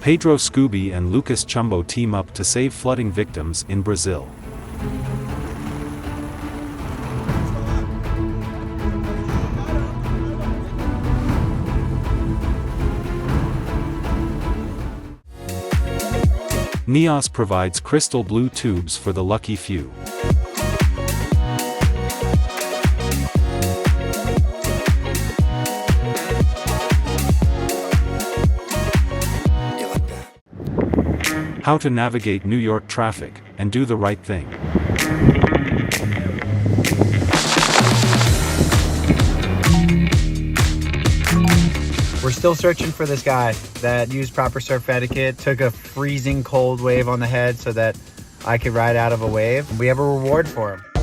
Pedro, Scooby and Lucas Chumbo team up to save flooding victims in Brazil. NIAS provides crystal blue tubes for the lucky few. How to navigate New York traffic and do the right thing. We're still searching for this guy that used proper surf etiquette, took a freezing cold wave on the head so that I could ride out of a wave. We have a reward for him.